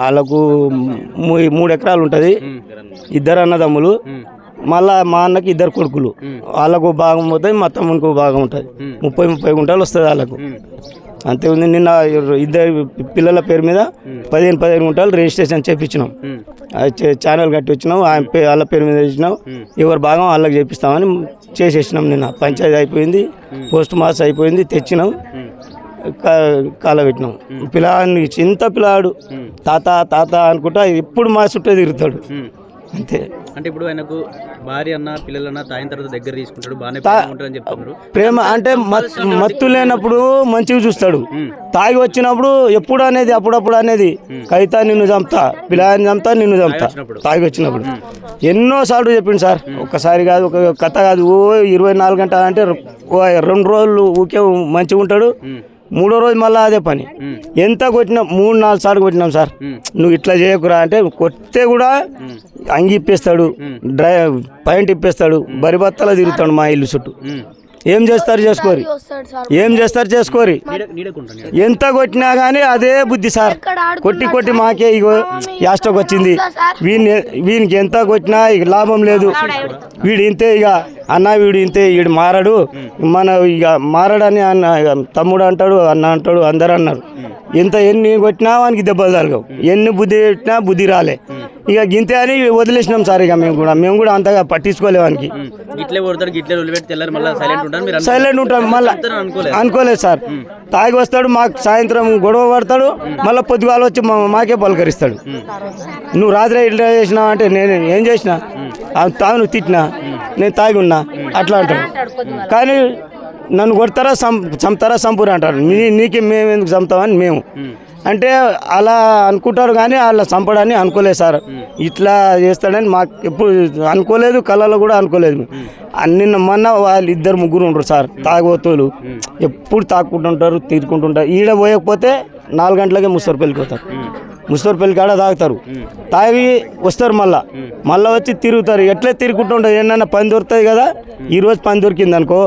వాళ్ళకు 3 ఎకరాలు ఉంటుంది, 2 అన్నదమ్ములు, మళ్ళా మా అన్నకి 2 కొడుకులు. వాళ్ళకు భాగం పోతుంది, మా తమ్మునికి భాగం ఉంటుంది. 30 గుంటలు వస్తుంది వాళ్ళకు. అంతే ఉంది. నిన్న 2 పిల్లల పేరు మీద 15 గుంటలు రిజిస్ట్రేషన్ చేయించినాం. ఛానల్ కట్టి వచ్చినాం, వాళ్ళ పేరు మీద ఇచ్చినాం. ఎవరి భాగం వాళ్ళకి చేపిస్తామని చేసేసినాం. నిన్న పంచాయతీ అయిపోయింది, పోస్ట్ మాస్ అయిపోయింది, తెచ్చినాం, కాలబెట్టినాం. పిల్లాడిని చింత పిల్లాడు తాత తాత అనుకుంటా ఎప్పుడు మా చుట్టూ తిరుగుతాడు. అంతే. అంటే ఇప్పుడు ఆయనకు భార్య అన్న పిల్లలన్న తాయిన తర్వాత దగ్గర తీసుకుంటాడు, బాగానే ఉంటాడని చెప్తున్నారు. ప్రేమ అంటే మత్తు లేనప్పుడు మంచిగా చూస్తాడు, తాగి వచ్చినప్పుడు ఎప్పుడు అనేది అప్పుడప్పుడు అనేది కవిత నిన్ను చంపుతా, పిల్లాడిని చంపుతా, నిన్ను చంపుతా, తాగి వచ్చినప్పుడు ఎన్నోసార్లు చెప్పిండు సార్. ఒక్కసారి కాదు, ఒక కథ కాదు. 24 గంటలు అంటే 2 రోజులు ఊకే మంచిగా ఉంటాడు, 3వ రోజు మళ్ళీ అదే పని. ఎంత కొట్టినా 3-4 సార్లు కొట్టినాం సార్. నువ్వు ఇట్లా చేయకురా అంటే కొట్టే కూడా అంగి ఇప్పేస్తాడు, పాయింట్ ఇప్పేస్తాడు, బరిబత్తలా తిరుగుతాడు మా ఇల్లు చుట్టూ. ఏం చేస్తారు చేసుకోరి, ఏం చేస్తారు చేసుకోరి. ఎంత కొట్టినా కానీ అదే బుద్ధి సార్. కొట్టి కొట్టి మాకే ఇగో యాస్టోకి వచ్చింది. వీనికి ఎంత కొట్టినా ఇక లాభం లేదు. వీడు ఇంతే, ఇక అన్న వీడు ఇంతే, వీడు మారడు, మన ఇక మారడని అన్న తమ్ముడు అంటాడు, అన్న అంటాడు, అందరు అన్నారు. ఎన్ని కొట్టినా వానికి దెబ్బలు తరగవు, ఎన్ని బుద్ధి పెట్టినా బుద్ధి రాలే. ఇక గింతే అని వదిలేసినాం సార్. ఇక మేము కూడా అంతగా పట్టించుకోలేవానికి. సైలెంట్ ఉంటాం, మళ్ళీ అనుకోలేదు సార్. తాగి వస్తాడు, మాకు సాయంత్రం గొడవ పడతాడు, మళ్ళీ పొద్దుగాల వచ్చి మాకే పలకరిస్తాడు. నువ్వు రాత్రి ఇట్లా చేసినావు అంటే నేను ఏం చేసినా, తాగు నువ్వు తిట్టినా, నేను తాగి ఉన్నా అట్లా అంటాడు. కానీ నన్ను కొడతారా చంపుతారా చంపురా అంటారు. నీకే మేము ఎందుకు చంపుతామని మేము అంటే అలా అనుకుంటారు, కానీ అలా చంపడాన్ని అనుకోలేదు సార్. ఇట్లా చేస్తాడని మాకు ఎప్పుడు అనుకోలేదు, కళలో కూడా అనుకోలేదు. నిన్న మొన్న వాళ్ళు 2-3 ఉంటారు సార్, తాగోతులు. ఎప్పుడు తాక్కుంటుంటారు, తీరుకుంటుంటారు. ఈడ పోయకపోతే 4 గంటలకే ముస్తూరుపల్లికి పోతారు. ముస్తూరుపల్లి కాడ తాగుతారు, తాగి వస్తారు, మళ్ళీ వచ్చి తిరుగుతారు. ఎట్లా తిరుగుకుంటుంటారు. ఏమన్నా పని దొరుకుతుంది కదా, ఈరోజు పని దొరికింది అనుకో,